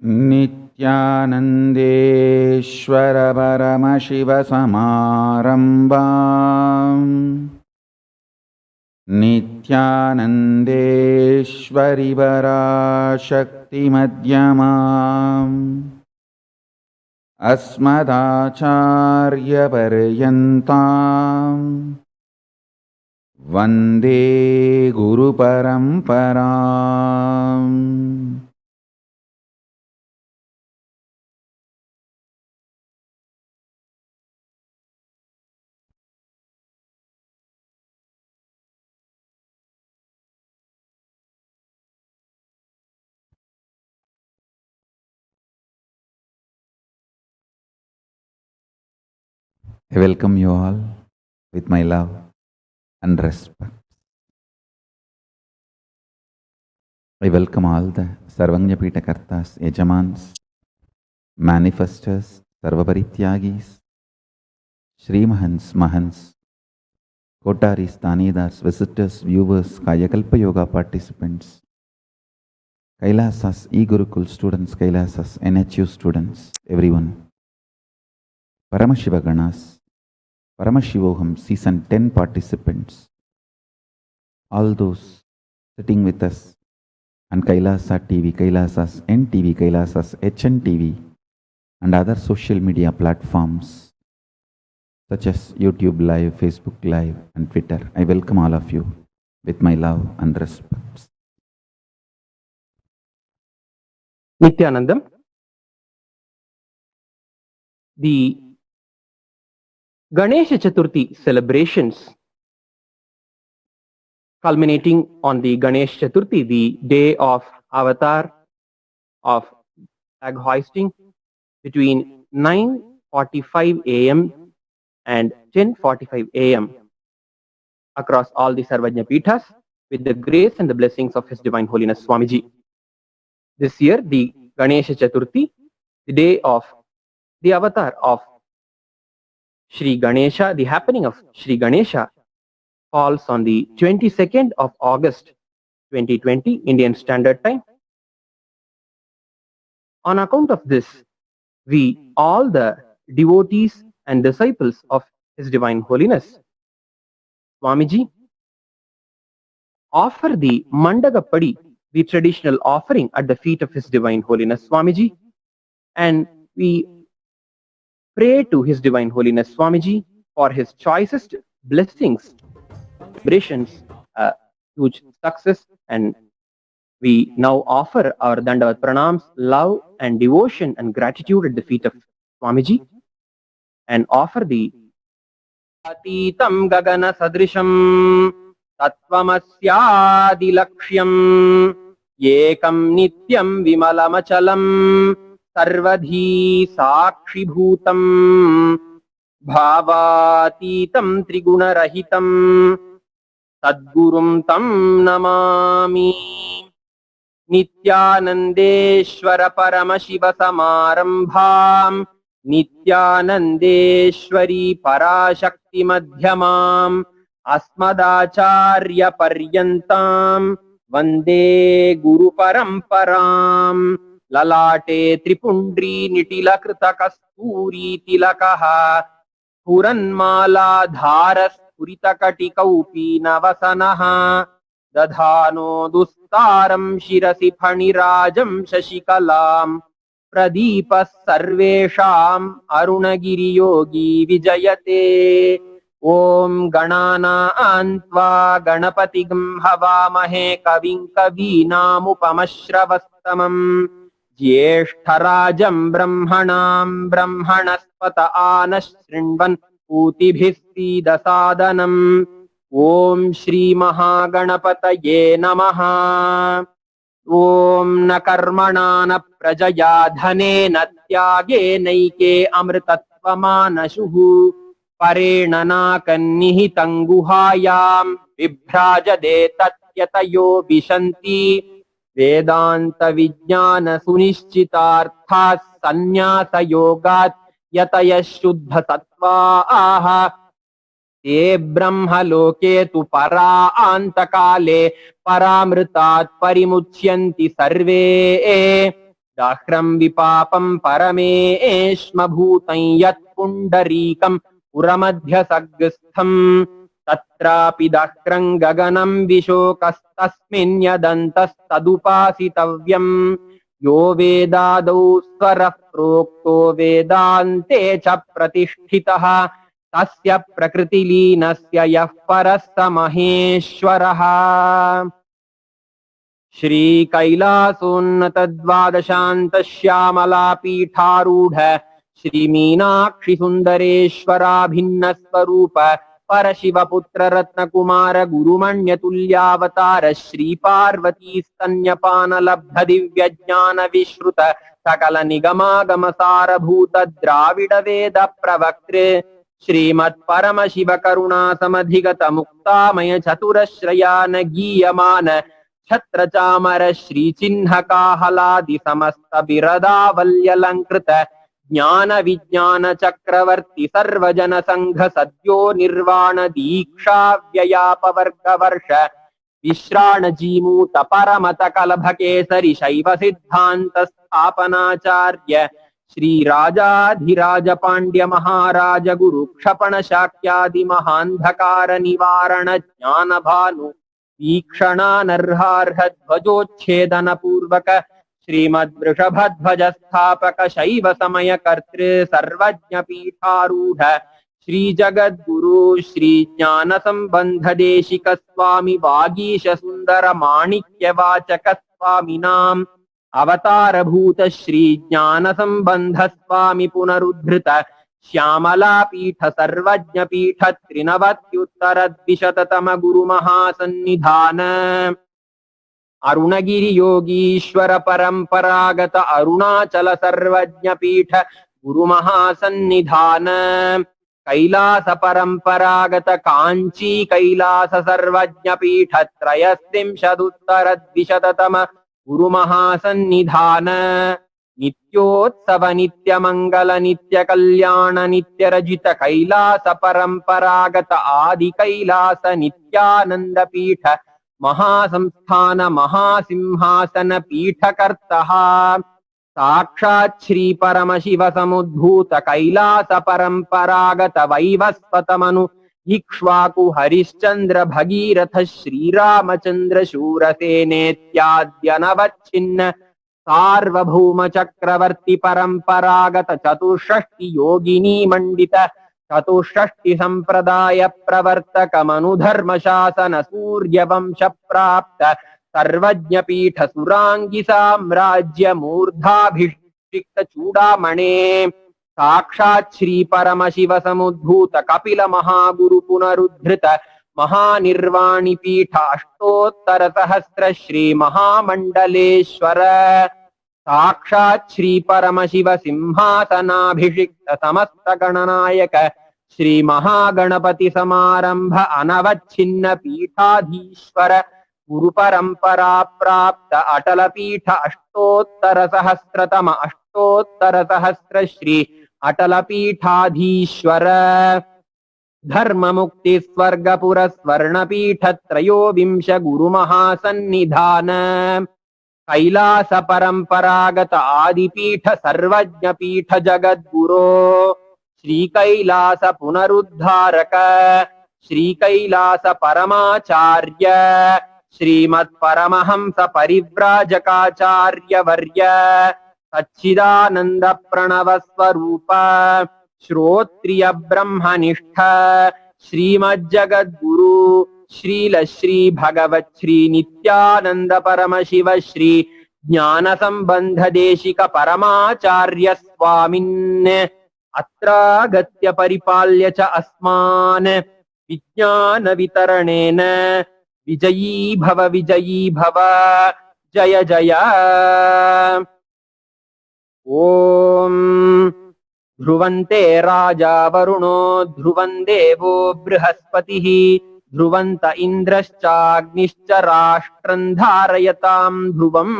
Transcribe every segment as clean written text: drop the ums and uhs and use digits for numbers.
नित्यानन्देश्वर परमशिवसमारम्भाम् नित्यानन्देश्वरि पराशक्तिमध्यमाम् अस्मदाचार्यपर्यन्ताम् वन्दे गुरुपरम्पराम्। I welcome you all with my love and respect. I welcome all the Sarvajñapita Kartas, Yajamans, manifestors, Sarvaparityagis, Srimahans, Mahans, Kotaris, Tanidars, visitors, viewers, Kayakalpa Yoga participants, Kailasas, E-Gurukul students, Kailasas, NHU students, everyone, Paramashiva Ganas, Paramashivoham Season 10 participants, all those sitting with us on Kailasa TV, Kailasas NTV, Kailasas HNTV, and other social media platforms such as YouTube Live, Facebook Live, and Twitter. I welcome all of you with my love and respect. Nityanandam. The Ganesha Chaturthi celebrations culminating on the Ganesh Chaturthi, the day of avatar of flag hoisting, between 9:45 a.m. and 10:45 a.m. across all the Sarvajñapitas with the grace and the blessings of His Divine Holiness Swamiji. This year, the Ganesha Chaturthi, the day of the avatar of Shri Ganesha, the happening of Shri Ganesha, falls on the 22nd of August 2020 Indian Standard Time. On account of this, we, all the devotees and disciples of His Divine Holiness Swamiji, offer the Mandagappadi, the traditional offering at the feet of His Divine Holiness Swamiji, and we pray to His Divine Holiness Swamiji for his choicest blessings, celebrations, huge success, and we now offer our Dandavat Pranams, love and devotion and gratitude at the feet of Swamiji, and offer the Atitam Gagana Sadrisham Tattvamasya Laksham Yekam Nityam Vimalamachalam Sarvadhi Sakshi Bhutam Bhavatitam Trigunarahitam Sadgurum Tam Namami Nityanandeshwara Paramashiva Samarambham Nityanandeshwari Parashakti Madhyamam Asmadacharya Paryantam Vande Guru Paramparam Lalate Tripundri Nitilakrita Kasturi Tilakaha Puranmala Dharas Puritakati Navasanaha Dadhano Dustaram Shirasi Phanirajam Shashikalam Pradipa Sarvesham Arunagiri Yogi Vijayate Om Ganana Antva Ganapatigam Havamahe Kavim Kavinamupamashravastamam Jyeshtarajam Brahmanam Brahmanaspata Anashrinvan Utibhisti Dasadanam Om Shri Mahaganapataye Namaha Om na karmana na prajaya dhane na tyage naike amritatvamana parena na kannihitang guhayam vibhrajade tatyatayo vishanti vedanta vijnana sunishchitarthas sannyasa yogat yataya shuddha sattva aha ते ब्रह्मलोके तु परान्तकाले परामृतात् परिमुच्यन्ति सर्वे दाह्रं विपापं परमेश्मभूतं यत्पुण्डरीकं पुरमध्यसग्स्थम् तत्रापि दाह्रं गगनं विशोकस्तस्मिन् यदन्तस्तदुपासितव्यम् यो वेदादौ स्वरः प्रोक्तो वेदान्ते च प्रतिष्ठितः तस्य प्रकृतिलीनस्य यः परः स महेश्वरः। श्रीकैलासोन्नतद्वादशान्तश्यामलापीठारूढ श्रीमीनाक्षिसुन्दरेश्वराभिन्नस्वरूप परशिवपुत्ररत्नकुमार गुरुमण्यतुल्यावतार श्रीपार्वतीस्तन्यपानलब्धदिव्यज्ञानविश्रुत सकलनिगमागमसारभूत द्राविडवेदप्रवक्त्रे श्रीमत्परमशिवकरुणासमधिगत मुक्तामय चतुरश्रयान गीयमान छत्रचामर श्रीचिह्नकाहलादि समस्त बिरदावल्यलङ्कृत ज्ञान विज्ञान चक्रवर्ति सर्वजन संघ सद्यो निर्वाण दीक्षा व्ययापवर्गवर्ष विश्राण जीमूत परमत कलभ केसरि शैव सिद्धांत स्थापनाचार्य श्री राजाधिराज पांड्य महाराज गुरु क्षपण शाक्यादि महांधकार निवारण ज्ञान भानु वीक्षणानर्हार्ह ध्वजोच्छेदन पूर्वक श्रीमद्वृषभध्वज स्थापक शैव समय कर्तृ सर्वज्ञ पीठारूढ़ श्री जगद्गुरु श्री ज्ञान संबंध देशिक स्वामी वागीश सुंदर माणिक्य वाचक स्वामिनाम अवतार भूत श्री ज्ञान संबंध स्वामी पुनरुद्धृत श्यामला पीठ सर्वज्ञ पीठ त्रिनवत्युत्तर द्विशततम गुरु महासन्निधान अरुणगिरि योगीश्वर परंपरागत अरुणाचल सर्वज्ञ पीठ गुरु महासन्निधान कैलास परंपरागत कांची कैलास सर्वज्ञ पीठ त्रयस्त्रिंशदुत्तर द्विशततम गुरु महासन्निधान नित्योत्सव नित्य मंगल नित्य कल्याण नित्य रजित कैलास परंपरागत आदि कैलास नित्यानंद पीठ महासंस्थान महासिंहासन पीठकर्तः साक्षात् श्री परमशिव समुद्भूत कैलास परंपरागत वैवस्वतमनु इक्ष्वाकु हरिश्चंद्र भगीरथ श्रीरामचंद्र शूरसेनेत्याद्यनवच्छिन्न सार्वभौम चक्रवर्ती परंपरागत चतुष्षष्टि योगिनी मंडित चतुष्षष्टि संप्रदाय प्रवर्तक मनुधर्म शासन सूर्यवंश प्राप्त सर्वज्ञ पीठ सुरांगी साम्राज्य मूर्धाभिषिक्त चूड़ामणे साक्षात् श्री परमशिव समुद्भूत कपिल महागुरु पुनरुद्धृत महानिर्वाणी पीठ अष्टोत्तर सहस्र श्री महामंडलेश्वर साक्षात् श्री परमशिव सिंहासनाभिषिक्त समस्त गणनायक श्री महागणपति समारंभ अनवच्छिन्न पीठाधीश्वर गुरु परंपरा प्राप्त अटल पीठ अष्टोत्तर सहस्र श्री अटल पीठाधीश्वर धर्म मुक्ति स्वर्गपुर स्वर्ण पीठ त्रयोविंश गुरु महासन्निधान कैलास परंपरागत आदिपीठ सर्वज्ञ पीठ जगद्गुरो श्री कैलास पुनरुद्धारक श्री कैलास परमाचार्य श्रीमत् परमहंस परिव्राजकाचार्य वर्य सच्चिदानंद प्रणव स्वरूप श्रोत्रिय ब्रह्मनिष्ठ श्रीमज्जगद्गुरु श्रील श्री भगवत श्री नित्यानंद परम शिव श्री ज्ञान संबंध देशिक परमाचार्य स्वामिन् अत्रागत्य परिपाल्य च अस्मान् विज्ञान वितरणेन विजयी भव जय जय। ओम ध्रुवन्ते राजा वरुणो ध्रुवं देवो बृहस्पतिः ध्रुवन्त इन्द्रश्चाग्निश्च राष्ट्रं धारयतां ध्रुवम्।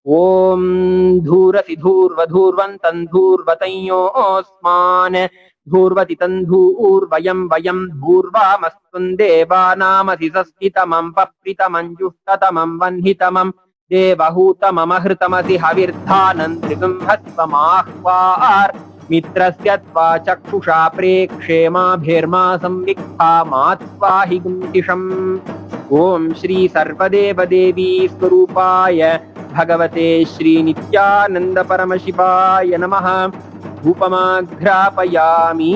ओम धूरसि धूर्वधूर्वन्तं धूर्वतयोऽस्मान् धूर्वति तन्धूर्वयं वयं धूर्वामस्त्वं देवानामसि षष्ठितमं पप्रितमं जुष्टतमं वह्नितमं देवहूतममहृतमसि हविर्धानन्द्रिगं हस्वमाह्वार् मित्रस्य त्वा चक्षुषा प्रेक्षेमाभिर्मा संविक्था मात्स्वाहि गुंतिषम्। ॐ श्री सर्वदेवदेवी स्वरूपाय भगवते श्री नित्यानंद परमशिवाय नमः। धूपमाघ्रापयामि।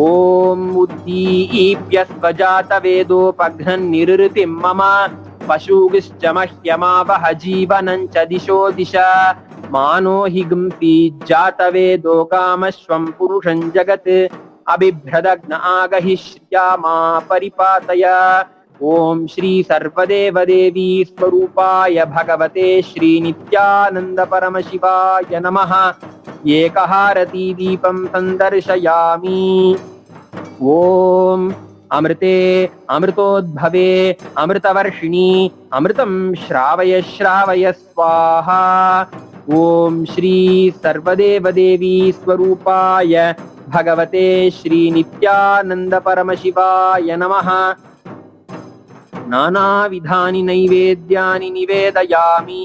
ॐ उद्दीप्य स्वजातवेदोपघ्नन्निरृतिं मम पशुगिश्च मह्यमावह जीवनं च दिशो दिश। मानो हि गुंसि जातवेदो कामश्वं पुरुषं जगत् अबिभ्रदग्न आगहि श्रिया मा परिपातय। ॐ श्री सर्वदेवदेवी स्वरूपाय भगवते श्री नित्यानंद परमशिवाय नमः। एकहारती दीपं संदर्शयामि। ॐ अमृते अमृतोद्भवे अमृतवर्षिणी अमृतं श्रावय श्रावय स्वाहा। ॐ श्री सर्वदेवदेवी स्वरूपाय भगवते श्री नित्यानंद परमशिवाय नमः। नानाविधानि नैवेद्यानि निवेदयामि।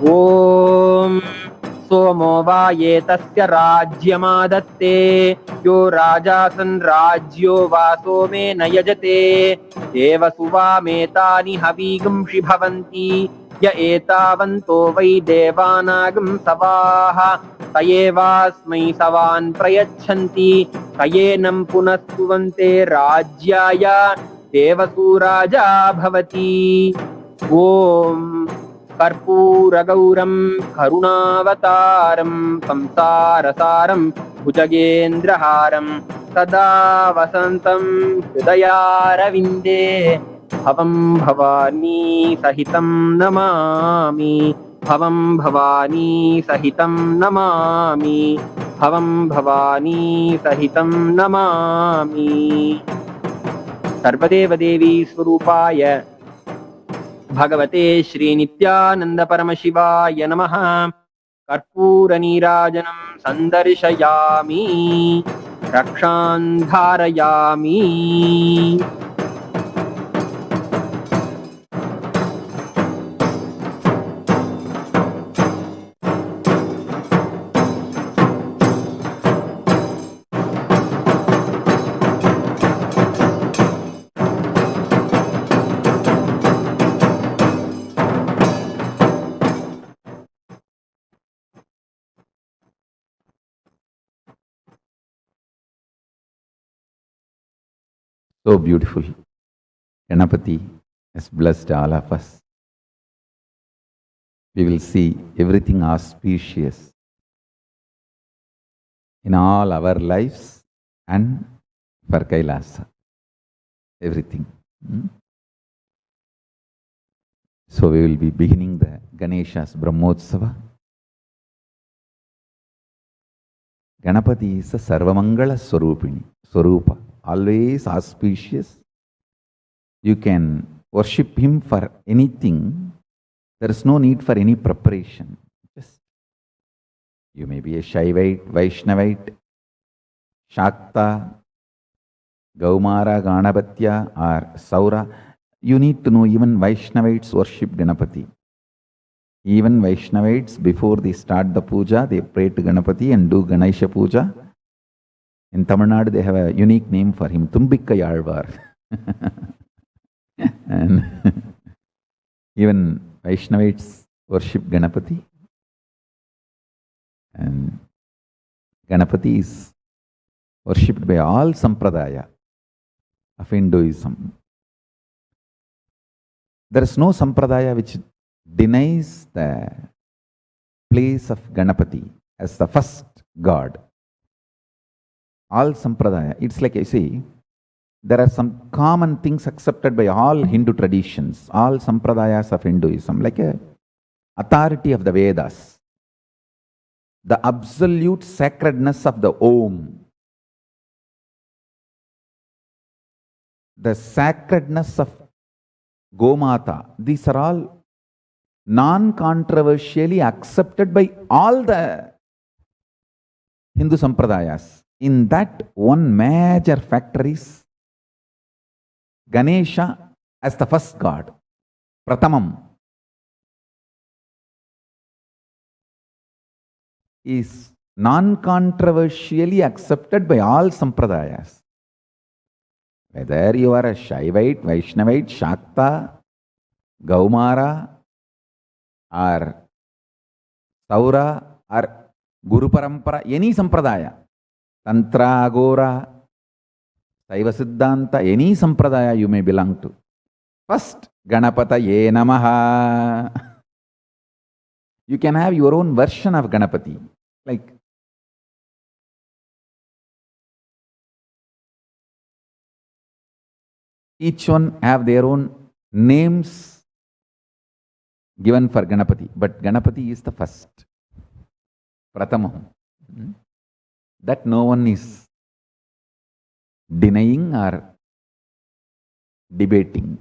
ॐ सोमो वा ये तस्य राज्यमादत्ते यो राजासन् राज्यो वा सोमेन यजते देवसुवामेतानि हवीगुंषि भवन्ति य एतावन्तो वै देवानागं सवाः स एवास्मै सवान् प्रयच्छन्ति स एनं पुनः सुवन्ते राज्याय देवसूराजा भवति। ॐ कर्पूरगौरं करुणावतारं संसारसारं भुजगेन्द्रहारं सदा वसन्तं हृदयारविन्दे भवं भवानी सहितं नमामि। भवं भवानी सहितं नमामि। भवं भवानी सहितं नमामि। सर्वदेवदेवी स्वरूपाय भगवते श्री नित्यानंद परमशिवाय नमः। कर्पूरनीराजनं संदर्शयामि। रक्षां धारयामि। So beautiful. Ganapati has blessed all of us. We will see everything auspicious in all our lives and for Kailasa. Everything. So we will be beginning the Ganesha's Brahmotsava. Ganapati is a Sarvamangala Swarupini, Swarupa, always auspicious. You can worship him for anything. There is no need for any preparation. Just you may be a Shaivite, Vaishnavite, Shakta, Gaumara, Ganapatya or Saura. You need to know even Vaishnavites worship Ganapati. Even Vaishnavites, before they start the puja, they pray to Ganapati and do Ganesha puja. In Tamil Nadu, they have a unique name for him, Tumbikkayalvar. And even Vaishnavites worship Ganapati. And Ganapati is worshipped by all Sampradaya of Hinduism. There is no Sampradaya which denies the place of Ganapati as the first god. All Sampradaya, it's like I say, there are some common things accepted by all Hindu traditions, all Sampradayas of Hinduism, like a authority of the Vedas, the absolute sacredness of the Om, the sacredness of Gomata. These are all non-controversially accepted by all the Hindu Sampradayas. In that, one major factor is Ganesha as the first god, Pratamam, is non-controversially accepted by all sampradayas. Whether you are a Shaivite, Vaishnavite, Shakta, Gaumara, or Saura, or Guru Parampara, any sampradaya, Tantra, Agora, Saiva Siddhanta, any sampradaya you may belong to. First, Ganapataye Namaha. You can have your own version of Ganapati. Like, each one have their own names given for Ganapati. But Ganapati is the first. Pratamam. That no one is denying or debating.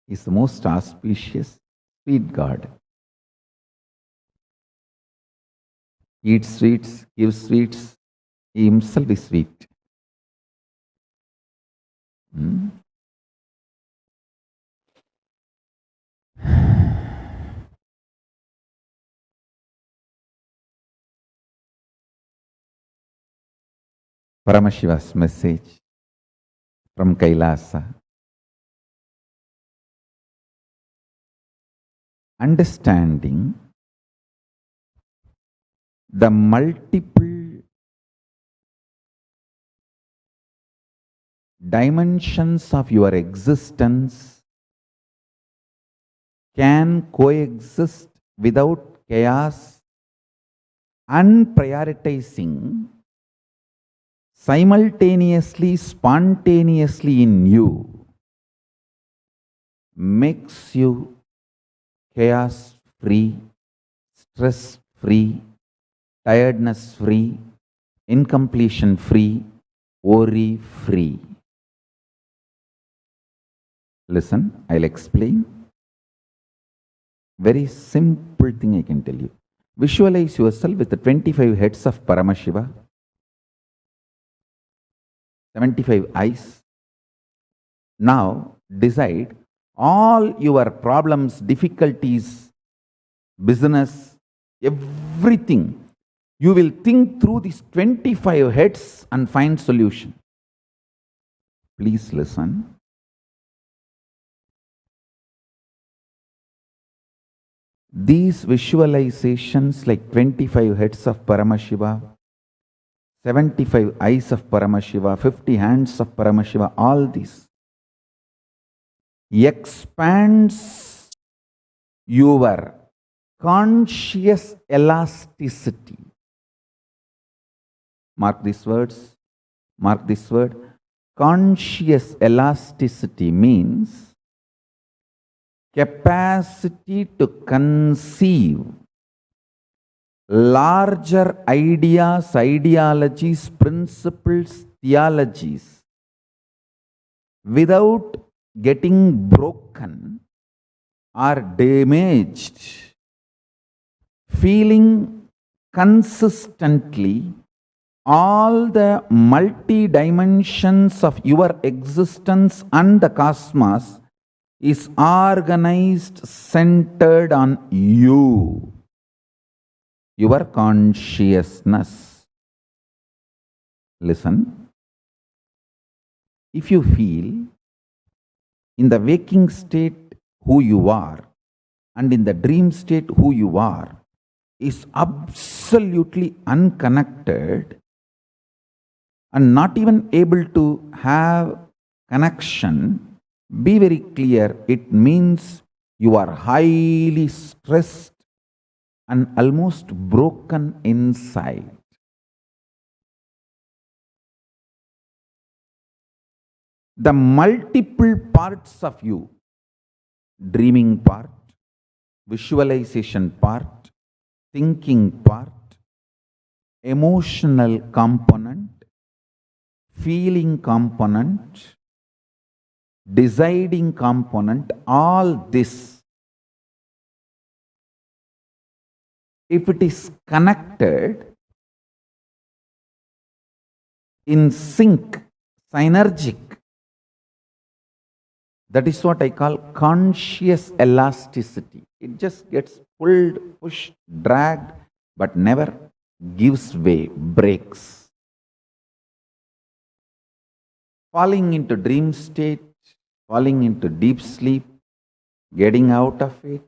Is the most auspicious, sweet God. Eats sweets, gives sweets. He himself is sweet. Paramashiva's message from Kailasa. Understanding the multiple dimensions of your existence can coexist without chaos and prioritizing simultaneously, spontaneously in you makes you chaos free, stress free, tiredness free, incompletion free, worry free. Listen, I'll explain. Very simple thing I can tell you. Visualize yourself with the 25 heads of Paramashiva, 75 eyes. Now decide all your problems, difficulties, business, everything. You will think through these 25 heads and find solution. Please listen. These visualizations like 25 heads of Paramashiva, 75 eyes of Paramashiva, 50 hands of Paramashiva, all this expands your conscious elasticity. Mark these words. Mark this word. Conscious elasticity means capacity to conceive larger ideas, ideologies, principles, theologies without getting broken or damaged, feeling consistently all the multi-dimensions of your existence and the cosmos is organized, centered on you, your consciousness. Listen. If you feel in the waking state who you are and in the dream state who you are is absolutely unconnected and not even able to have connection, be very clear, it means you are highly stressed and almost broken inside. The multiple parts of you, dreaming part, visualization part, thinking part, emotional component, feeling component, deciding component, all this, if it is connected in sync, synergic, That is what I call conscious elasticity. It just gets pulled, pushed, dragged, but never gives way, breaks. Falling into dream state, falling into deep sleep, getting out of it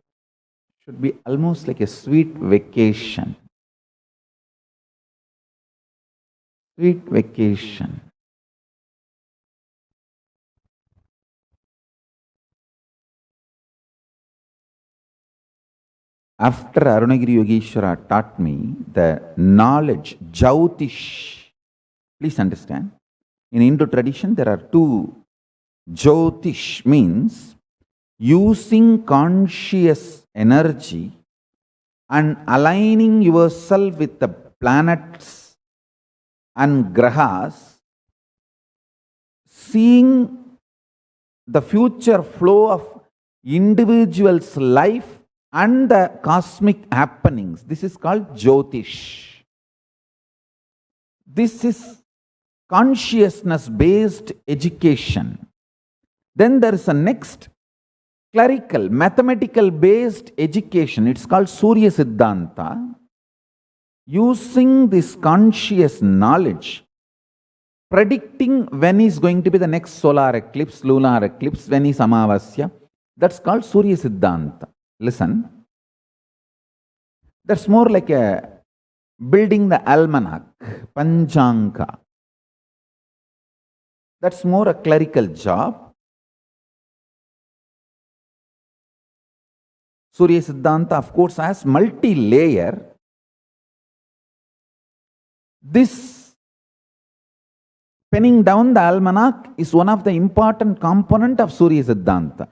should be almost like a sweet vacation. Sweet vacation. After Arunagiri Yogeshwara taught me the knowledge, Jyotish. Please understand, in Hindu tradition there are two. Jyotish means using conscious energy and aligning yourself with the planets and grahas, seeing the future flow of individual's life and the cosmic happenings. This is called Jyotish. This is consciousness based education. Then there is a next clerical, mathematical based education. It's called Surya Siddhanta. Using this conscious knowledge, predicting when is going to be the next solar eclipse, lunar eclipse, when is Amavasya. That's called Surya Siddhanta. Listen, that's more like a building the almanac, Panchanga. That's more a clerical job. Surya Siddhanta, of course, has multi-layer. This penning down the almanac is one of the important component of Surya Siddhanta.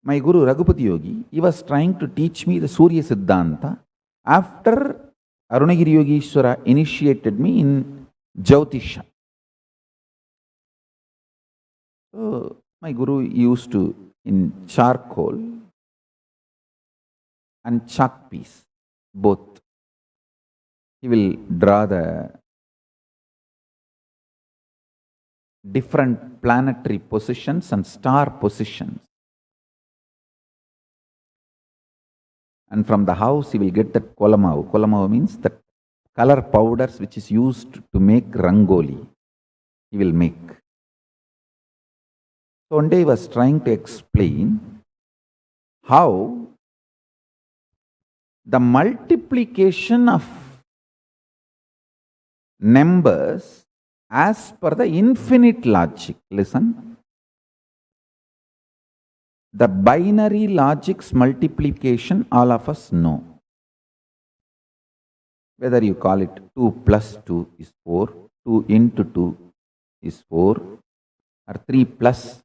My Guru Raghupati Yogi, he was trying to teach me the Surya Siddhanta after Arunagiri Yogeshwara initiated me in Jyotisha. So, my Guru used to, in charcoal and chalk piece, both, he will draw the different planetary positions and star positions. And from the house, he will get that kolamavu. Kolamavu means the color powders which is used to make rangoli. He will make. So one day he was trying to explain how the multiplication of numbers as per the infinite logic. Listen. The binary logic's multiplication, all of us know. Whether you call it 2 plus 2 is 4, 2 into 2 is 4, or 3 plus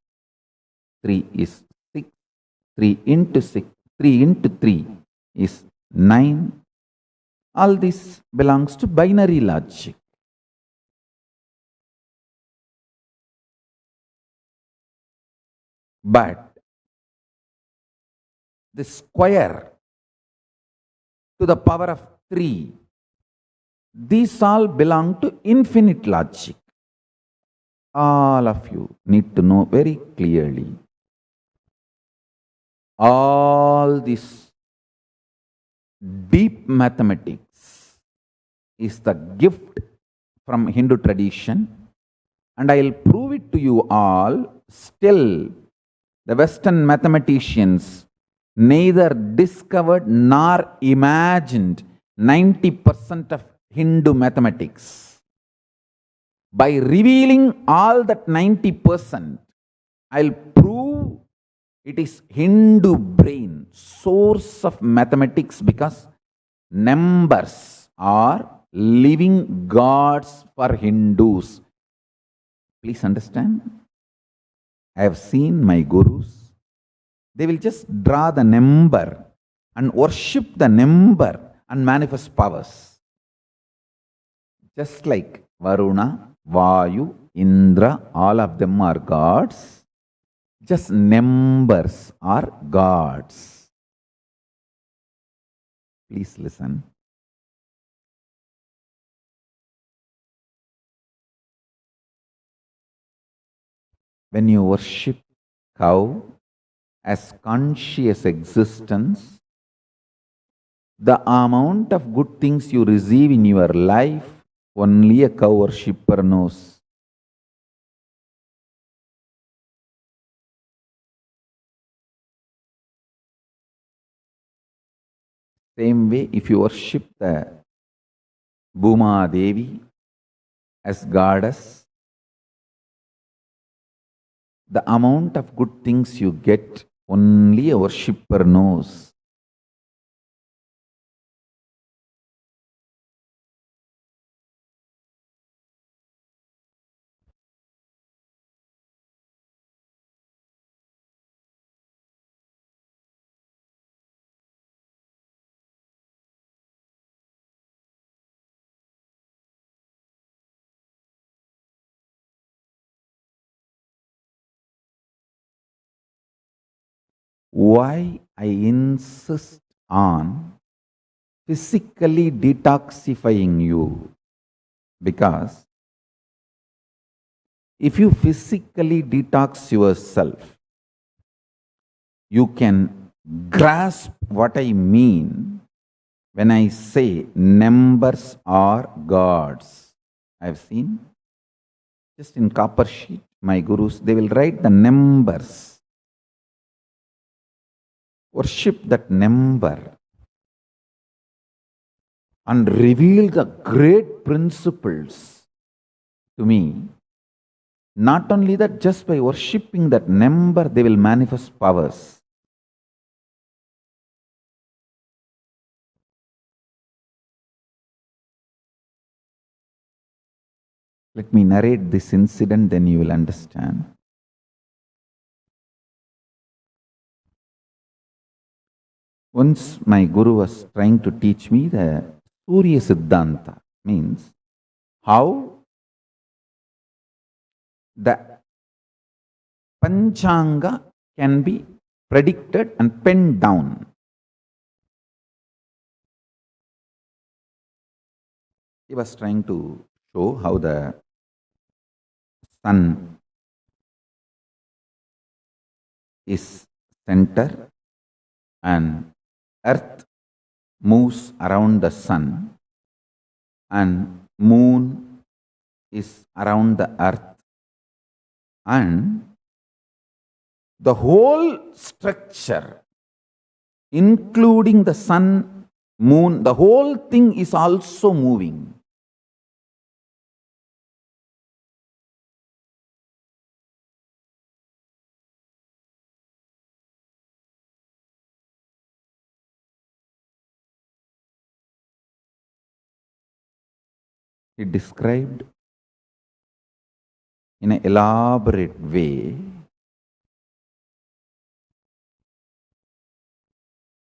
3 is 6, 3 into 6, 3 into 3 is 9. All this belongs to binary logic. But the square to the power of 3, these all belong to infinite logic. All of you need to know very clearly. All this deep mathematics is the gift from Hindu tradition, and I'll prove it to you all. Still, the Western mathematicians neither discovered nor imagined 90% of Hindu mathematics. By revealing all that 90%, I'll prove it is Hindu brain, source of mathematics, because numbers are living gods for Hindus. Please understand. I have seen my gurus. They will just draw the number and worship the number and manifest powers. Just like Varuna, Vayu, Indra, all of them are gods. Just numbers are gods. Please listen. when you worship cow as conscious existence, the amount of good things you receive in your life, only a cow worshipper knows. Same way, if you worship the Bhuma Devi as goddess, the amount of good things you get, only a worshipper knows. Why I insist on physically detoxifying you? Because if you physically detox yourself, you can grasp what I mean when I say numbers are gods. I've seen just in copper sheet, my gurus, they will write the numbers. Worship that number and reveal the great principles to me. Not only that, just by worshipping that number, they will manifest powers. Let me narrate this incident, then you will understand. Once my guru was trying to teach me the Surya Siddhanta, means how the Panchanga can be predicted and penned down. He was trying to show how the sun is center and earth moves around the sun and moon is around the earth, and the whole structure, including the sun, moon, the whole thing is also moving. He described in an elaborate way,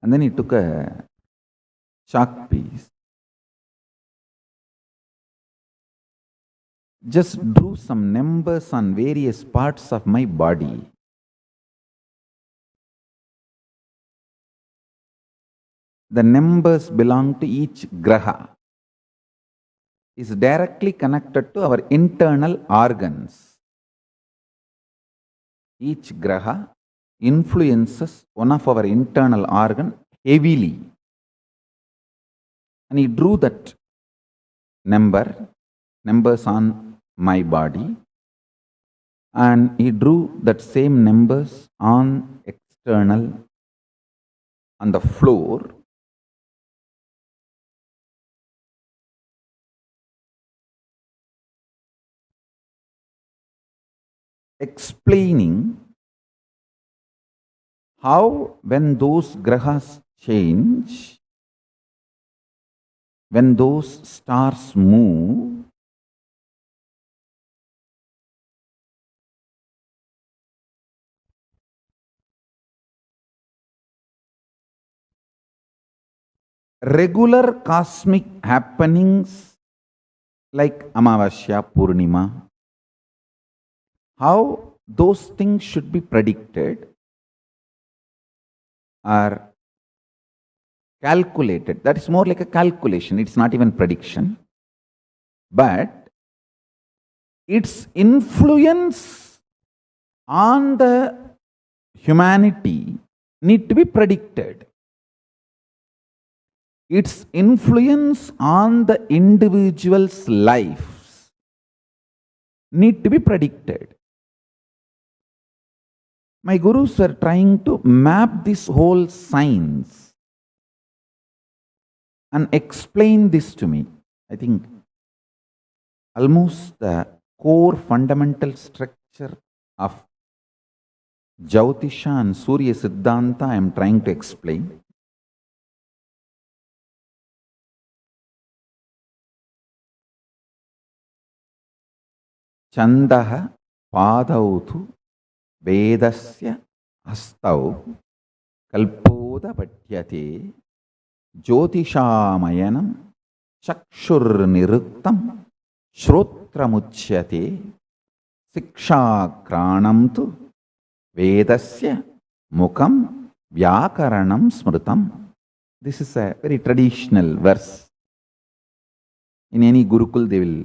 and then he took a chalk piece, just drew some numbers on various parts of my body. The numbers belong to each graha, is directly connected to our internal organs. Each graha influences one of our internal organ heavily. And he drew that numbers on my body, and he drew that same numbers on external, on the floor. Explaining how when those grahas change, when those stars move, regular cosmic happenings like Amavasya, Purnima, how those things should be predicted are calculated. That is more like a calculation. It's not even prediction. But its influence on the humanity need to be predicted. Its influence on the individual's lives need to be predicted. My gurus were trying to map this whole science and explain this to me. I think almost the core fundamental structure of Jyotisha and Surya Siddhanta I am trying to explain. Chandaha padautu vedasya hastau kalpoda patyate jyotishaamayanam chakshurniruktam shrotramuchyate sikshakranam tu vedasya mukam vyakaranam smritam. This is a very traditional verse. In any Gurukul they will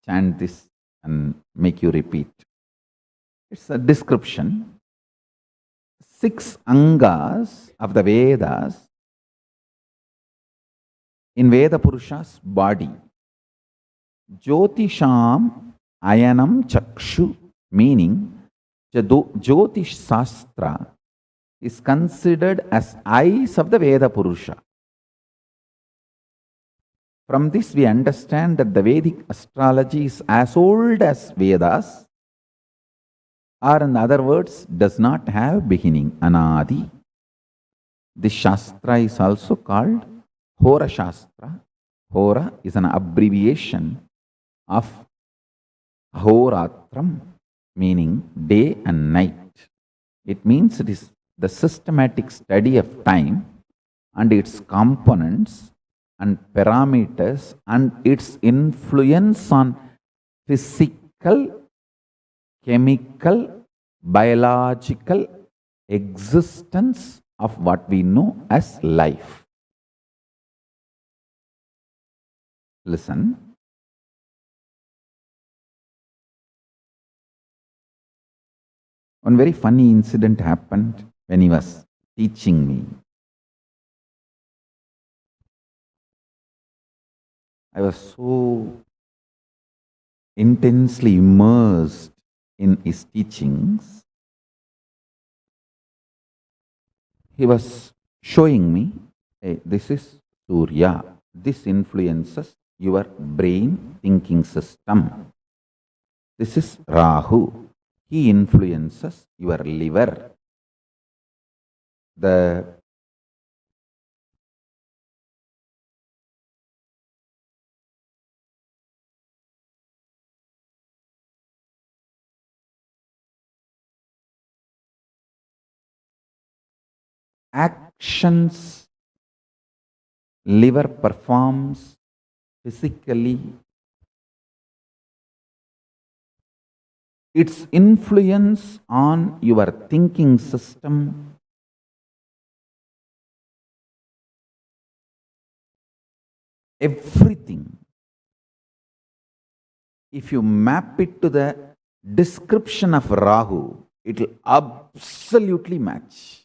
chant this and make you repeat. It's a description. 6 angas of the Vedas in Veda Purusha's body. Jyotisham ayanam chakshu, meaning Jyotish Sastra is considered as eyes of the Veda Purusha. From this we understand that the Vedic astrology is as old as Vedas, or in other words, does not have beginning, anadi. This Shastra is also called Hora Shastra. Hora is an abbreviation of Ahoratram, meaning day and night. It means it is the systematic study of time and its components and parameters and its influence on physical, chemical, biological existence of what we know as life. Listen. One very funny incident happened when he was teaching me. I was so intensely immersed in his teachings. He was showing me, hey, this is Surya. This influences your brain thinking system. This is Rahu. He influences your liver. The actions liver performs physically, its influence on your thinking system, everything, if you map it to the description of Rahu, it will absolutely match.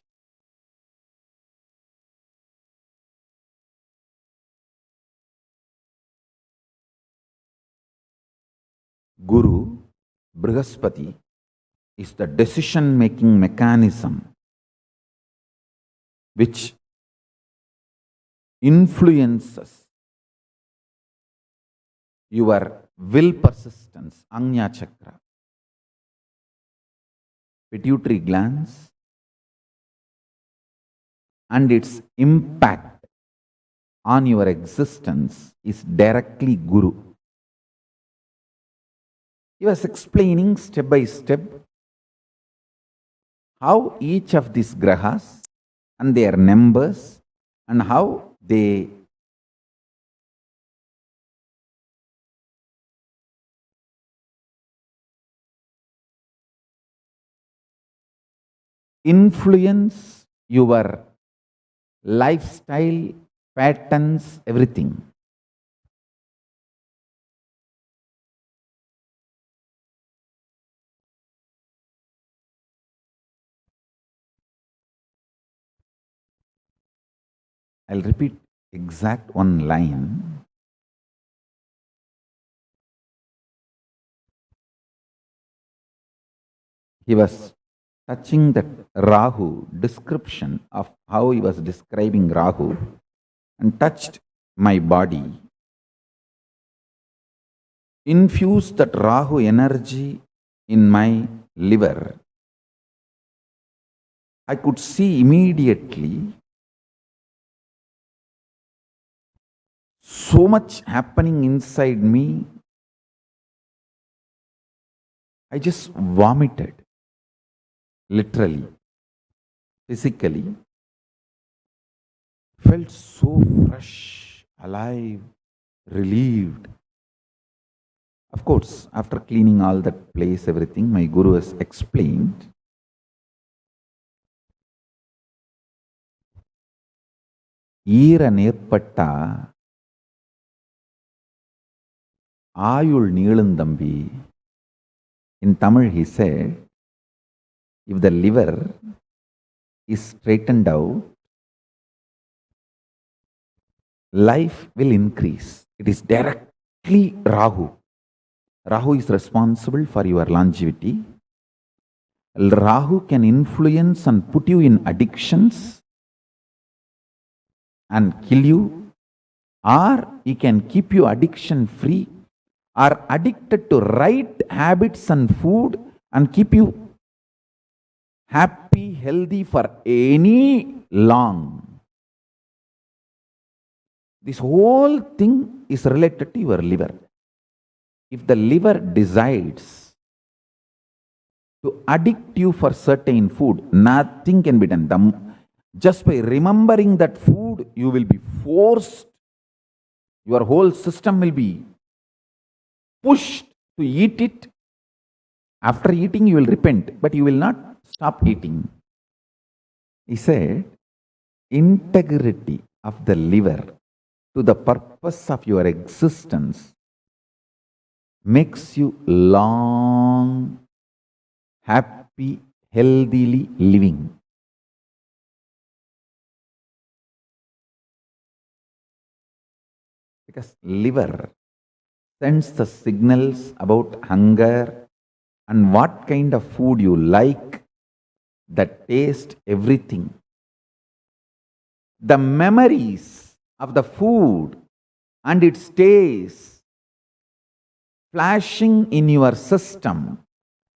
Guru, Brihaspati, is the decision-making mechanism which influences your will persistence, Agnya Chakra. Pituitary glands and its impact on your existence is directly Guru. He was explaining step by step how each of these grahas and their numbers and how they influence your lifestyle, patterns, everything. I'll repeat exact one line. He was touching that Rahu description of how he was describing Rahu and touched my body, infused that Rahu energy in my liver. I could see immediately so much happening inside me. I just vomited, literally, physically. Felt so fresh, alive, relieved. Of course, after cleaning all that place, everything, my guru has explained. ஈர நேர்பட்டா ஆயுள் நீளுந்தம்பி. In Tamil he said, if the liver is straightened out, life will increase. It is directly Rahu. Rahu is responsible for your longevity. Rahu can influence and put you in addictions and kill you, or he can keep you addiction free, or addicted to right habits and food and keep you happy, healthy for any long. This whole thing is related to your liver. If the liver decides to addict you for certain food, nothing can be done. Just by remembering that food, you will be forced, your whole system will be pushed to eat it. After eating, you will repent, but you will not stop eating. He said, integrity of the liver to the purpose of your existence makes you long, happy, healthily living. Because liver sends the signals about hunger and what kind of food you like, the taste, everything. The memories of the food and its taste flashing in your system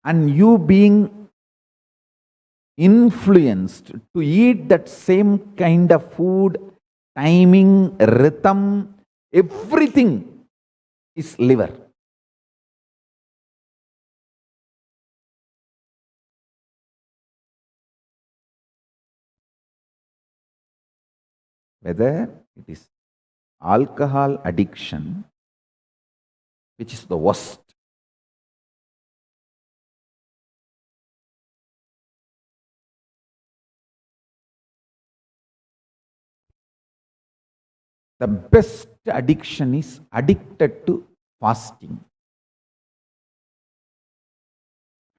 and you being influenced to eat that same kind of food, timing, rhythm, everything is liver. Whether it is alcohol addiction, which is the worst, the best addiction is addicted to fasting.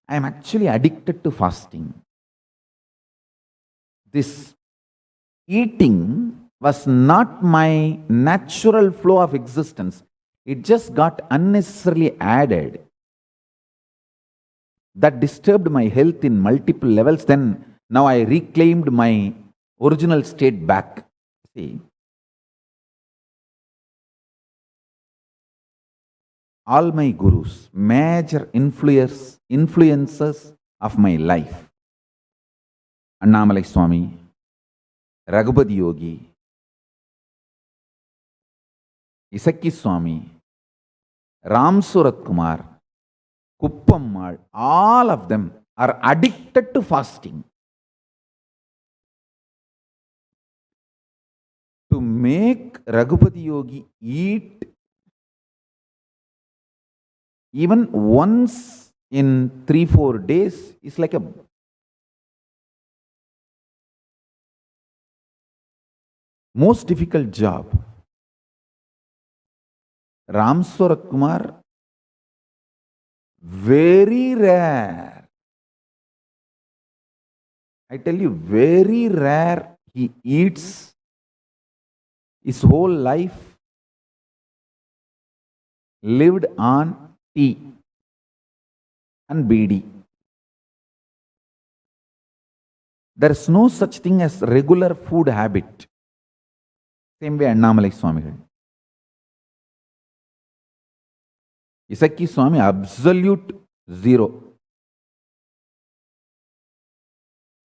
I am actually addicted to fasting. This eating was not my natural flow of existence. It just got unnecessarily added. That disturbed my health in multiple levels. Then now I reclaimed my original state back. See, all my gurus, major influencers of my life, Annamalai Swami, Raghupati Yogi, Isaki Swami, Ram Surat Kumar, Kuppammal, all of them are addicted to fasting. To make Raghupati Yogi eat even once in 3-4 days is like a most difficult job. Ram Surat Kumar, very rare. I tell you, very rare he eats His whole life lived on tea and BD. There is no such thing as regular food habit. Same way Annamalai Swamigal. Isaki Swami, absolute zero.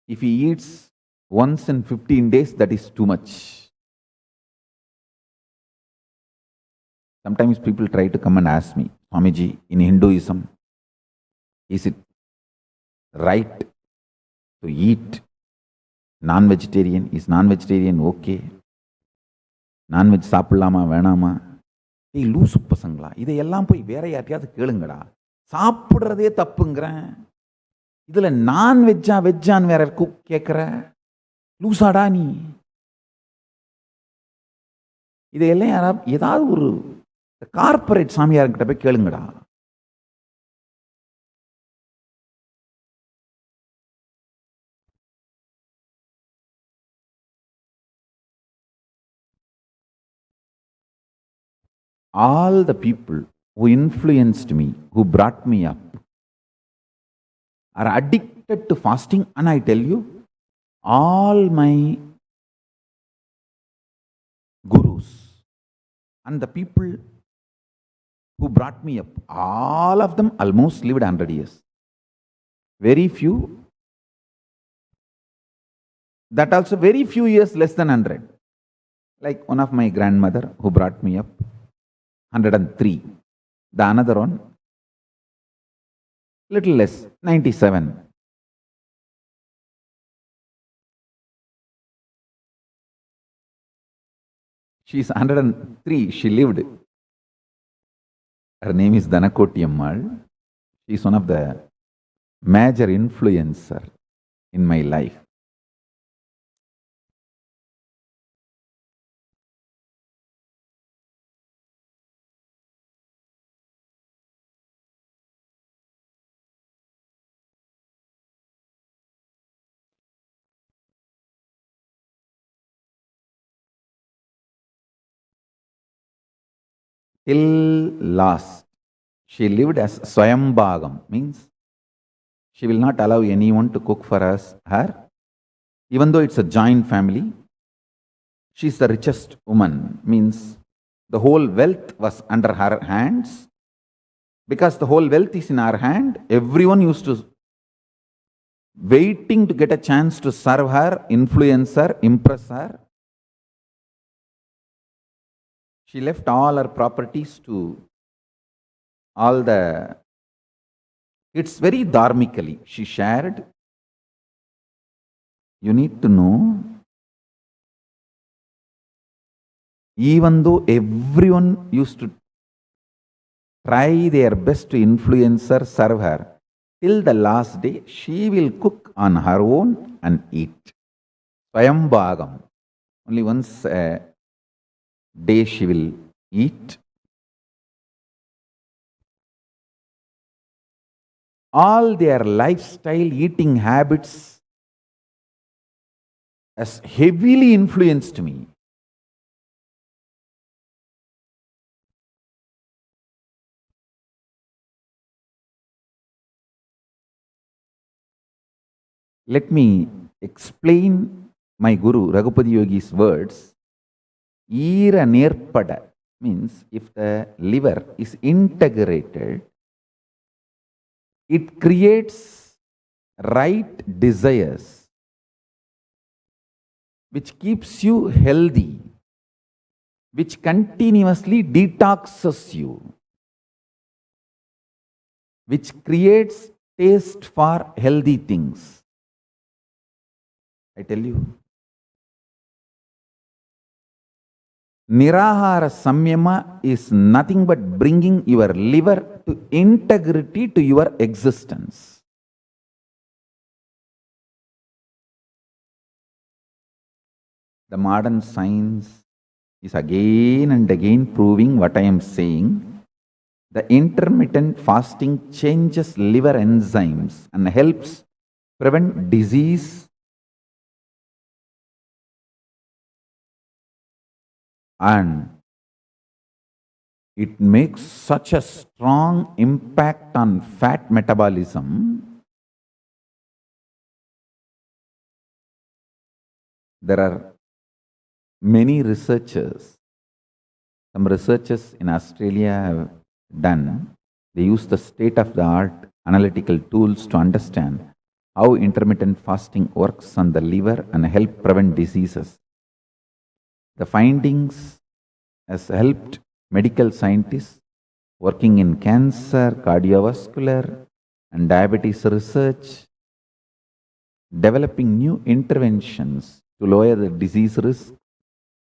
If he eats once in 15 days, that is too much. Sometimes people try to come and ask me, Swamiji, in Hinduism, is it right to eat non-vegetarian? Is non-vegetarian okay? Non-veg சாப்பிடலாமா வேணாமா? ஏய் லூசு பசங்களா, இதையெல்லாம் போய் வேற யார்ட்டையாவது கேளுங்கடா. சாப்பிட்றதே தப்புங்கிறேன், இதுல நான் வெஜ்ஜா வெஜ்ஜான்னு வேற கேட்குற லூசாடா நீ. இதையெல்லாம் யாராவது ஏதாவது ஒரு கார்பரேட் சாமியார்கிட்ட போய் கேளுங்கடா. All the people who influenced me, who brought me up, are addicted to fasting, and I tell you, all my gurus and the people who brought me up, all of them almost lived 100 years. Very few, that also very few years less than 100. Like one of my grandmother who brought me up, 103. The another one, little less, 97. She's 103. She lived. Her name is Dhanakoti Ammal. She's one of the major influencer in my life. Till last, she lived as Swayambhagam, means she will not allow anyone to cook for her. Even though it's a joint family, she's the richest woman, means the whole wealth was under her hands. Because the whole wealth is in her hand, everyone used to waiting to get a chance to serve her, influence her, impress her. She left all her properties to all the, it's very dharmically she shared. You need to know, even though everyone used to try their best to influence her, serve her, till the last day she will cook on her own and eat. Swayambhagam. Only once a day she will eat. All their lifestyle, eating habits has heavily influenced me. Let me explain my Guru Raghupati Yogi's words. Eera nerpada means if the liver is integrated, it creates right desires which keeps you healthy, which continuously detoxes you, which creates taste for healthy things. I tell you, Nirahara Samyama is nothing but bringing your liver to integrity to your existence. The modern science is again and again proving what I am saying. The intermittent fasting changes liver enzymes and helps prevent disease, and it makes such a strong impact on fat metabolism. There are many researchers, some researchers in Australia have done, they use the state of the art analytical tools to understand how intermittent fasting works on the liver and help prevent diseases. The findings has helped medical scientists working in cancer, cardiovascular, and diabetes research, developing new interventions to lower the disease risk,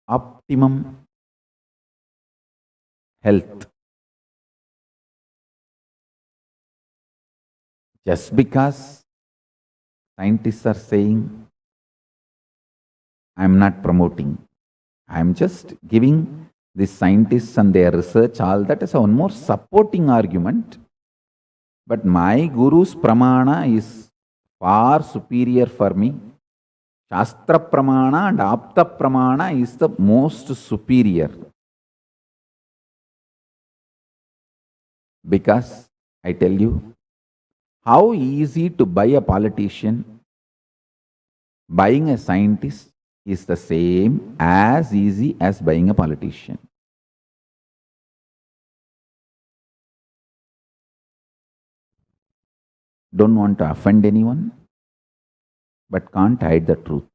optimum health. Just because scientists are saying, I'm not promoting, I'm just giving the scientists and their research, all that is one more supporting argument. But my guru's pramana is far superior for me. Shastra pramana and apta pramana is the most superior. Because I tell you, how easy to buy a politician, buying a scientist is the same as easy as buying a politician. Don't want to offend anyone, but can't hide the truth.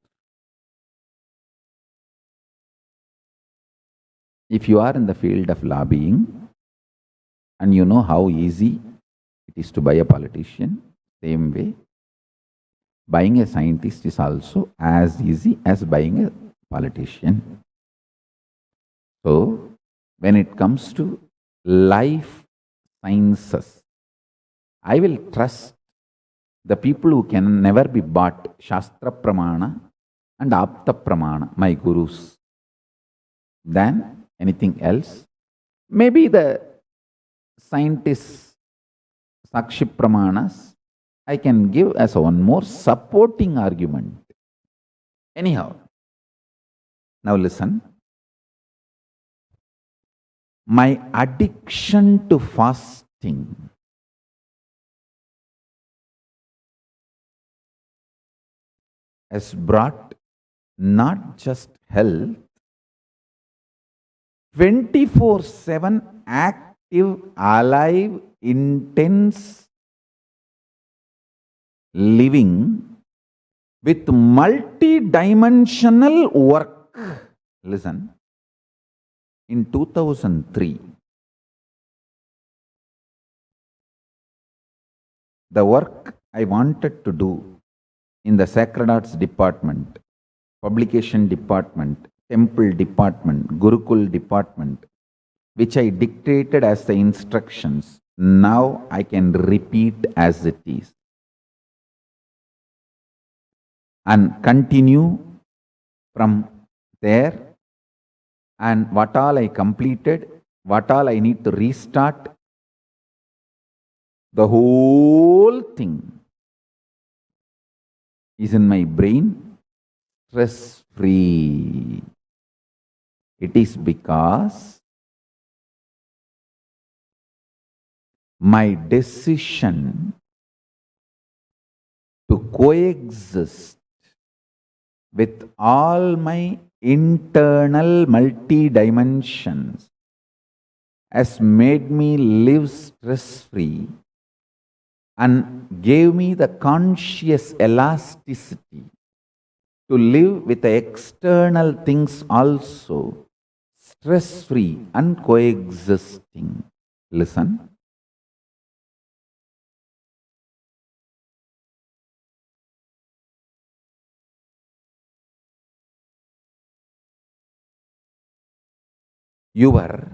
If you are in the field of lobbying and you know how easy it is to buy a politician, same way, buying a scientist is also as easy as buying a politician. So, when it comes to life sciences, I will trust the people who can never be bought, Shastra Pramana and Apta Pramana, my gurus, than anything else. Maybe the scientists, Sakshi Pramanas, I can give as one more supporting argument. Anyhow, now listen. My addiction to fasting has brought not just health, 24/7 active, alive, intense living with multi-dimensional work. Listen, in 2003, the work I wanted to do in the Sacred Arts department, publication department, temple department, Gurukul department, which I dictated as the instructions, now I can repeat as it is. And continue from there, and what all I completed, what all I need to restart, the whole thing is in my brain, stress free. It is because my decision to coexist with all my internal multi-dimensions has made me live stress-free and gave me the conscious elasticity to live with the external things also, stress-free and coexisting. Listen. Your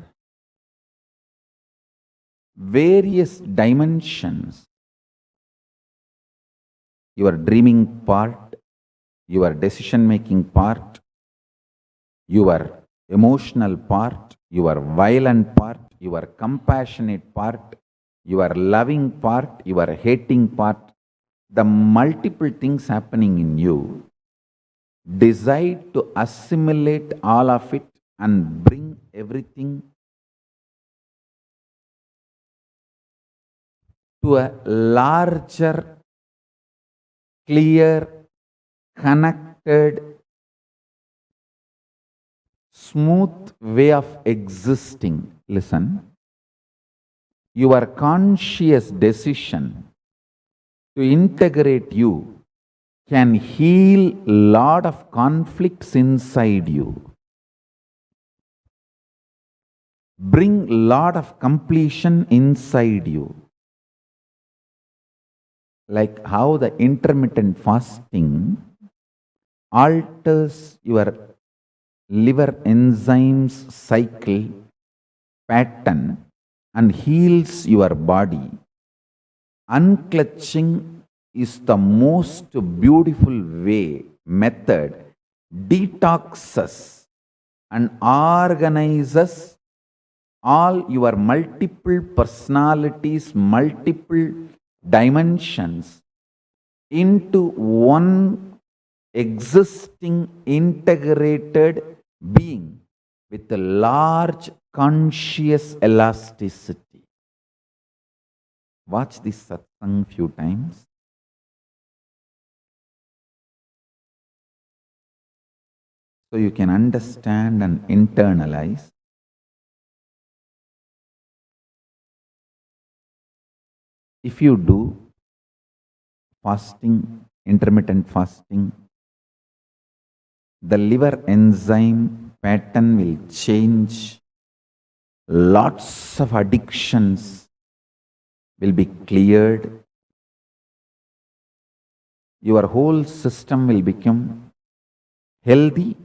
various dimensions, your dreaming part, your decision-making part, your emotional part, your violent part, your compassionate part, your loving part, your hating part, the multiple things happening in you, decide to assimilate all of it and bring everything to a larger, clear, connected, smooth way of existing. Listen, your conscious decision to integrate you can heal lot of conflicts inside you, bring lot of completion inside you. Like how the intermittent fasting alters your liver enzymes cycle pattern and heals your body. Unclutching is the most beautiful way, method, detoxes and organizes all your multiple personalities, multiple dimensions into one existing integrated being with a large conscious elasticity. Watch this satsang few times. So you can understand and internalize. If you do fasting, intermittent fasting, the liver enzyme pattern will change. Lots of addictions will be cleared. Your whole system will become healthy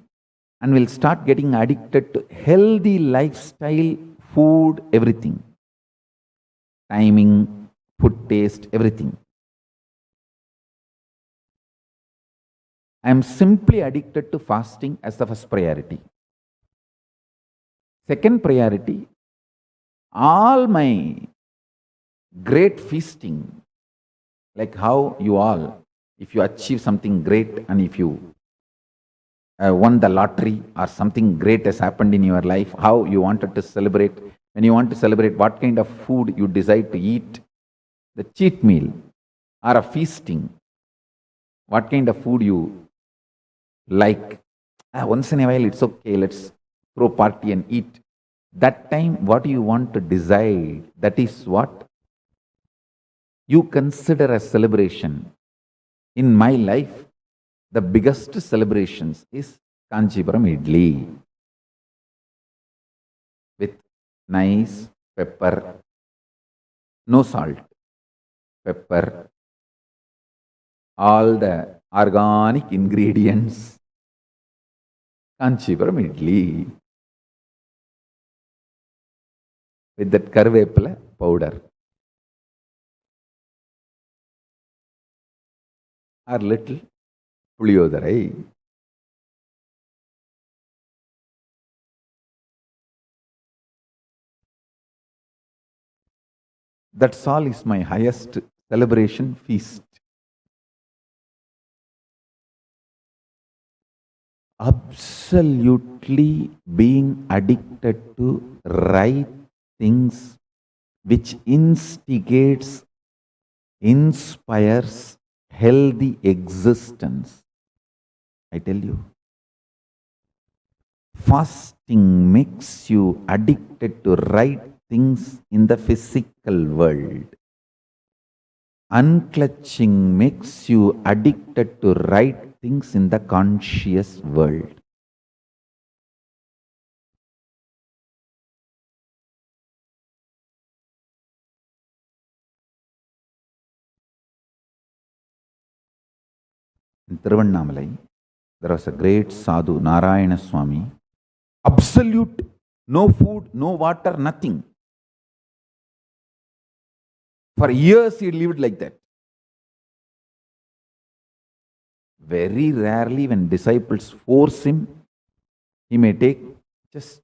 and will start getting addicted to healthy lifestyle, food, everything. Timing, food taste, everything. I am simply addicted to fasting as the first priority. Second priority, all my great feasting, like how you all, if you achieve something great and if you won the lottery or something great has happened in your life, how you wanted to celebrate. When you want to celebrate, what kind of food you decide to eat, the cheat meal or a feasting, what kind of food you like. Once in a while it's okay, let's throw party and eat. That time what you want to decide, that is what you consider a celebration. In my life, the biggest celebrations is Kanchipuram idli with nice pepper, no salt, pepper, all the organic ingredients. Kanchipuram idli with that karvepala powder or little puliyodharai. That's all is my highest celebration feast. Absolutely being addicted to right things which instigates, inspires healthy existence. I tell you, fasting makes you addicted to right things in the physical world. Unclutching makes you addicted to right things in the conscious world. In Tiruvannamalai, there was a great sadhu, Narayana Swami. Absolute, no food, no water, nothing. For years he lived like that. Very rarely when disciples force him, he may take just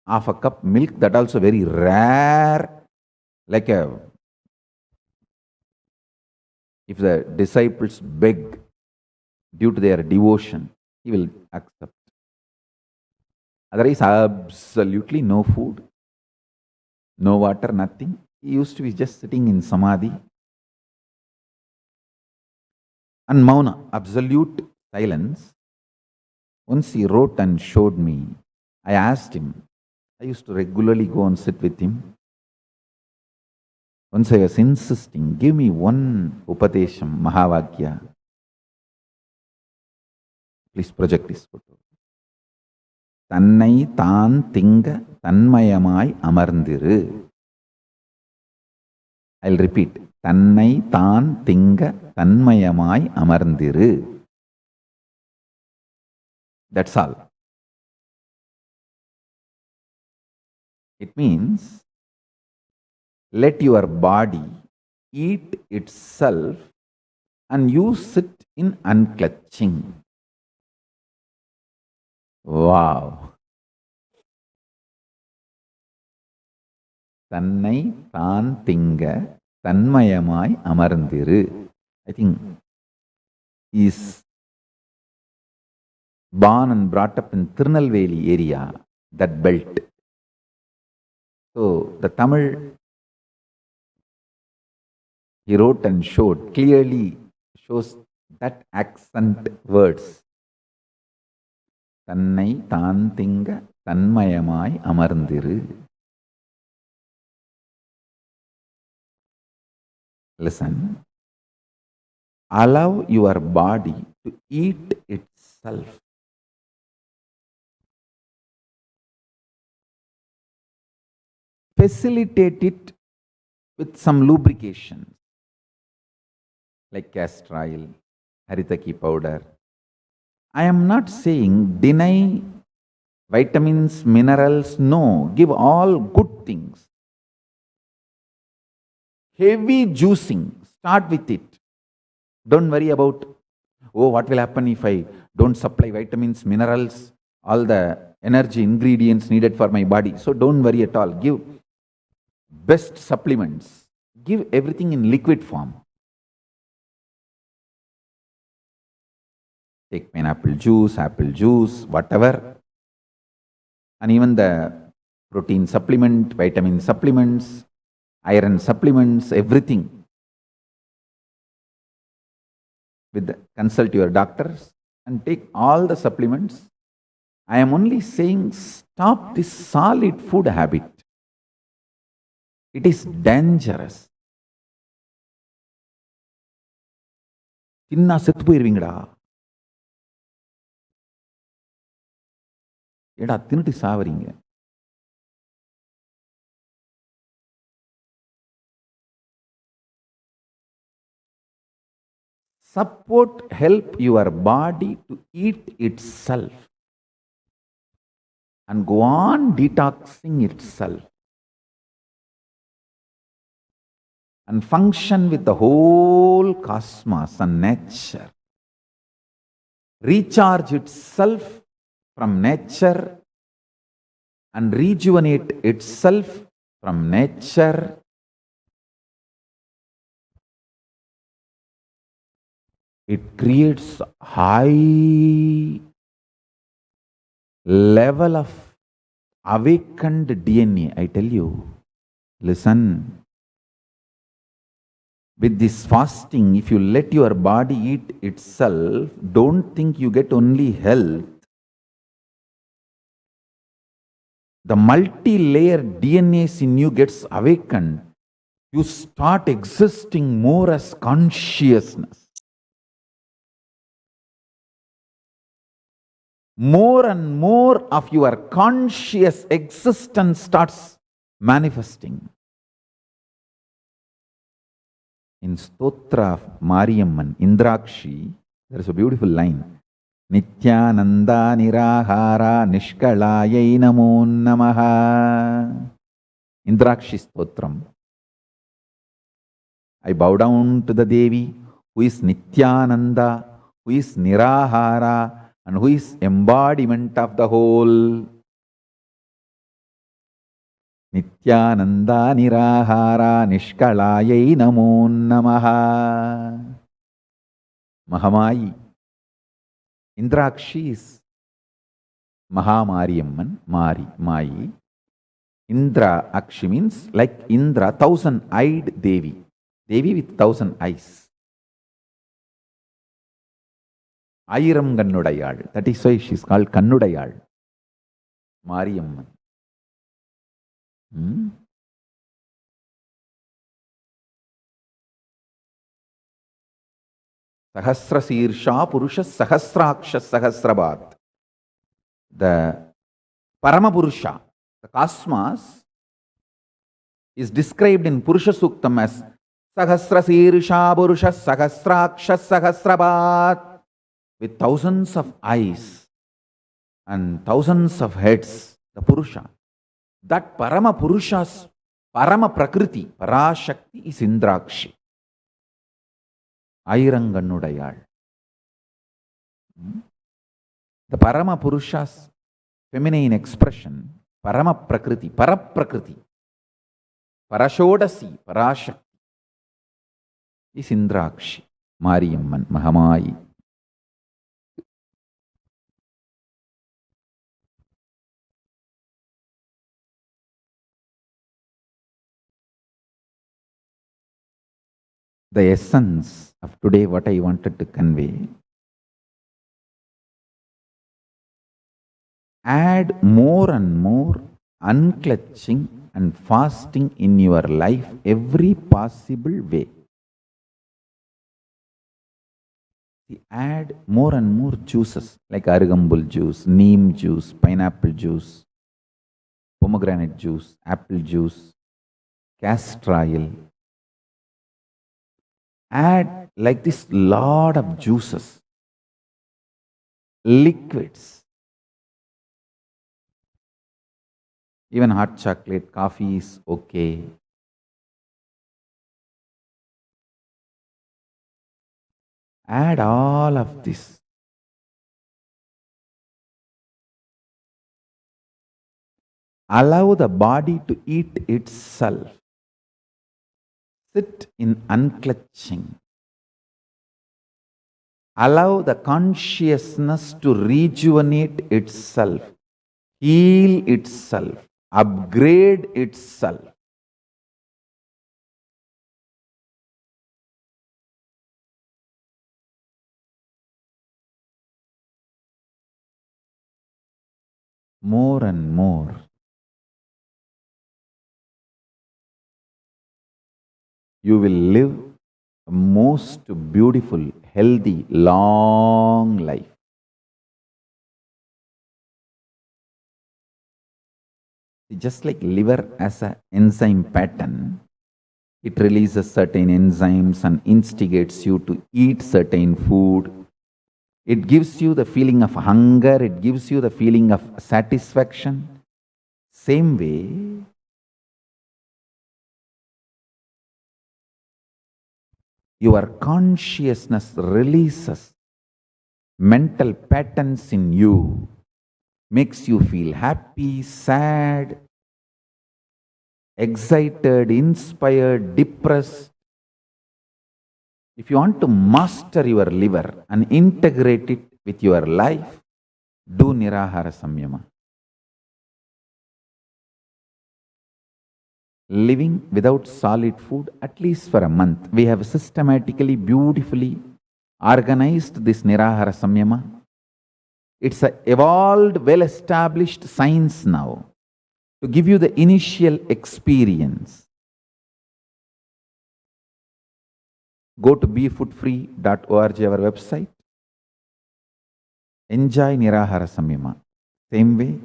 half a cup milk, that also very rare, like if the disciples beg due to their devotion, he will accept. Otherwise, absolutely no food, no water, nothing. He used to be just sitting in samadhi. And mauna, absolute silence. Once he wrote and showed me. I asked him. I used to regularly go and sit with him. Once I was insisting, give me one Upadesham, Mahavakya. Please project this photo. Tannai taan tinga tanmayamai amarndiru. I'll repeat. Tannai taan tinga tanmayamai amarndiru. That's all. It means let your body eat itself and you sit in unclutching. Wow. Tannai taan tinga tanmayamai amarndiru. I think he is born and brought up in Tirunelveli area, that belt. So the Tamil he wrote and showed clearly shows that accent words. Tannai taan tinga tanmayamai amarndiru. Listen. Allow your body to eat itself. Facilitate it with some lubrication like castor oil, haritaki powder. I am not saying deny vitamins, minerals. No, give all good things. Heavy juicing, start with it. Don't worry about, what will happen if I don't supply vitamins, minerals, all the energy ingredients needed for my body. So don't worry at all. Give best supplements. Give everything in liquid form. Take pineapple juice, apple juice, whatever. And even the protein supplement, vitamin supplements, iron supplements, everything. Consult your doctors and take all the supplements. I am only saying stop this solid food habit. It is dangerous. தின்னா செத்து போயிருவீங்கடா. ஏடா தின்னுட்டு சாவறீங்க. Support, help your body to eat itself and go on detoxing itself and function with the whole cosmos and nature. Recharge itself from nature and rejuvenate itself from nature. It creates high level of awakened DNA. I tell you, listen. With this fasting, if you let your body eat itself, don't think you get only health. The multi-layered DNAs in you gets awakened. You start existing more as consciousness. More and more of your conscious existence starts manifesting. In Stotra of Mariamman, Indrakshi, there is a beautiful line. Nityananda nirahara nishkalayai namo namaha. Indrakshi Stotram. I bow down to the Devi who is Nityananda, who is Nirahara, and who is embodiment of the whole. Nityananda nirahara nishkalayai namo namaha. Mahamayi. Indrakshi is Mahamariyamman, Mari, Mai. Indra Akshi means like Indra, thousand-eyed Devi. Devi with 1,000 eyes. Ayiram Kannudayal. That is why she is called Kannudayal. Mariyamman. Sahasra Sirsha Purusha Sahasraksha Sahasrabat. The Paramapurusha, the cosmos, is described in Purusha Suktam as Sahasra Sirsha Purusha Sahasraksha Sahasrabat, with thousands of eyes and thousands of heads, the Purusha. That Parama Purusha's Parama Prakriti, Parashakti is Indrakshi. Airangannudayal. The Parama Purusha's feminine expression, Parama Prakriti, Paraprakriti, Parashodasi, Parashakti, is Indrakshi, Mariyamman, Mahamayi. The essence of today, what I wanted to convey, add more and more unclutching and fasting in your life every possible way. Add more and more juices like arugambul juice, neem juice, pineapple juice, pomegranate juice, apple juice, castor oil. Add like this lot of juices, liquids, even hot chocolate, coffee is okay. Add all of this. Allow the body to eat itself. Sit in unclutching. Allow the consciousness to rejuvenate itself, heal itself, upgrade itself. More and more. You will live a most beautiful, healthy, long life. Just like liver as an enzyme pattern, it releases certain enzymes and instigates you to eat certain food. It gives you the feeling of hunger, it gives you the feeling of satisfaction. Same way, your consciousness releases mental patterns in you, makes you feel happy, sad, excited, inspired, depressed. If you want to master your liver and integrate it with your life, do Nirahara Samyama. Living without solid food, at least for a month. We have systematically, beautifully organized this Nirahara Samyama. It's an evolved, well-established science now to give you the initial experience. Go to befoodfree.org, our website. Enjoy Nirahara Samyama. Same way,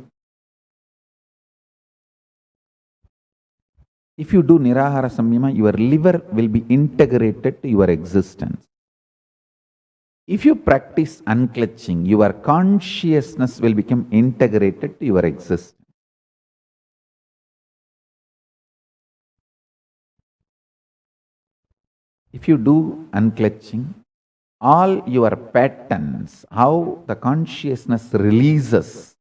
if you do Nirahara Samyama, your liver will be integrated to your existence. If you practice unclutching, your consciousness will become integrated to your existence. If you do unclutching, all your patterns, how the consciousness releases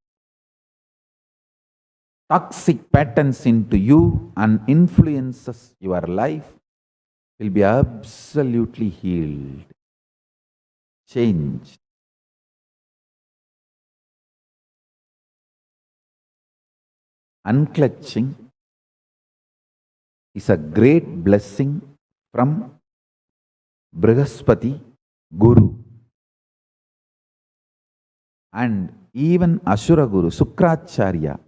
toxic patterns into you and influences your life, will be absolutely healed, changed. unclutching is a great blessing from Brihaspati Guru. And even Ashura Guru, Sukracharya,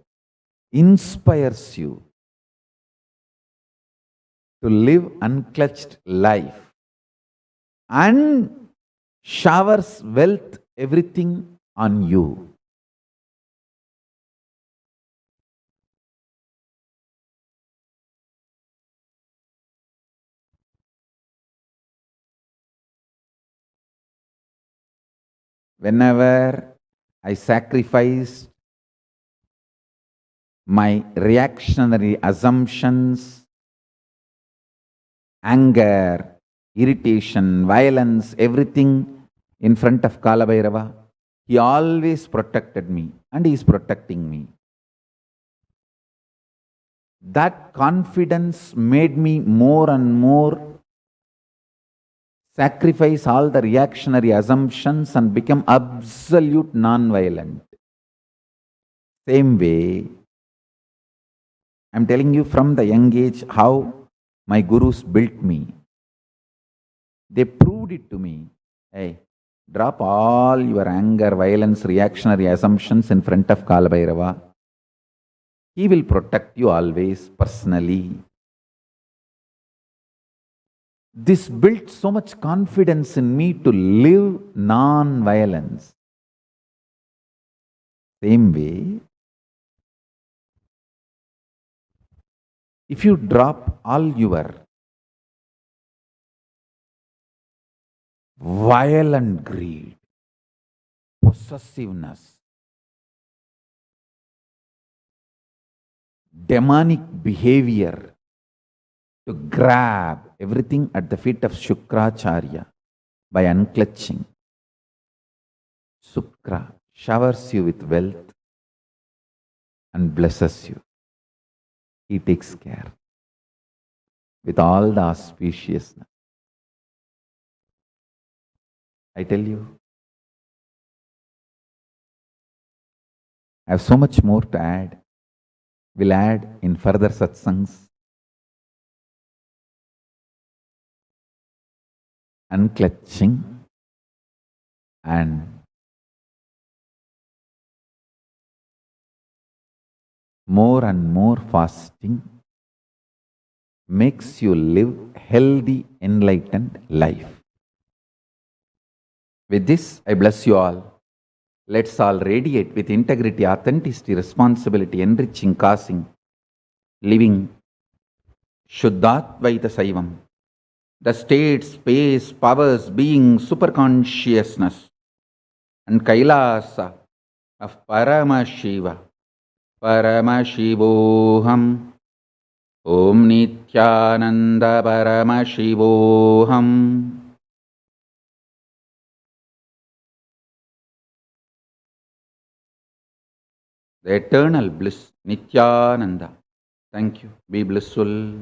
inspires you to live unclutched life and showers wealth, everything on you. Whenever I sacrificed my reactionary assumptions, anger, irritation, violence, everything in front of Kalabhairava, he always protected me and he is protecting me. That confidence made me more and more sacrifice all the reactionary assumptions and become absolute non-violent. Same way, I'm telling you from the young age how my gurus built me. They proved it to me. Hey, drop all your anger, violence, reactionary assumptions in front of Kalabhairava. He will protect you always personally. This built so much confidence in me to live non-violence. Same way, if you drop all your violent greed, possessiveness, demonic behavior to grab everything at the feet of Shukracharya by unclutching, Shukra showers you with wealth and blesses you. He takes care with all the auspiciousness. I tell you, I have so much more to add. We'll add in further satsangs. Unclutching and more and more fasting makes you live healthy, enlightened life. With this, I bless you all. Let's all radiate with integrity, authenticity, responsibility, enriching, causing, living Shuddhatvaita Saivam. The state, space, powers, being, superconsciousness, and Kailasa of Paramashiva. Paramashivoham. Om Nityananda Paramashivoham. The eternal bliss, Nityananda. Thank you. Be blissful.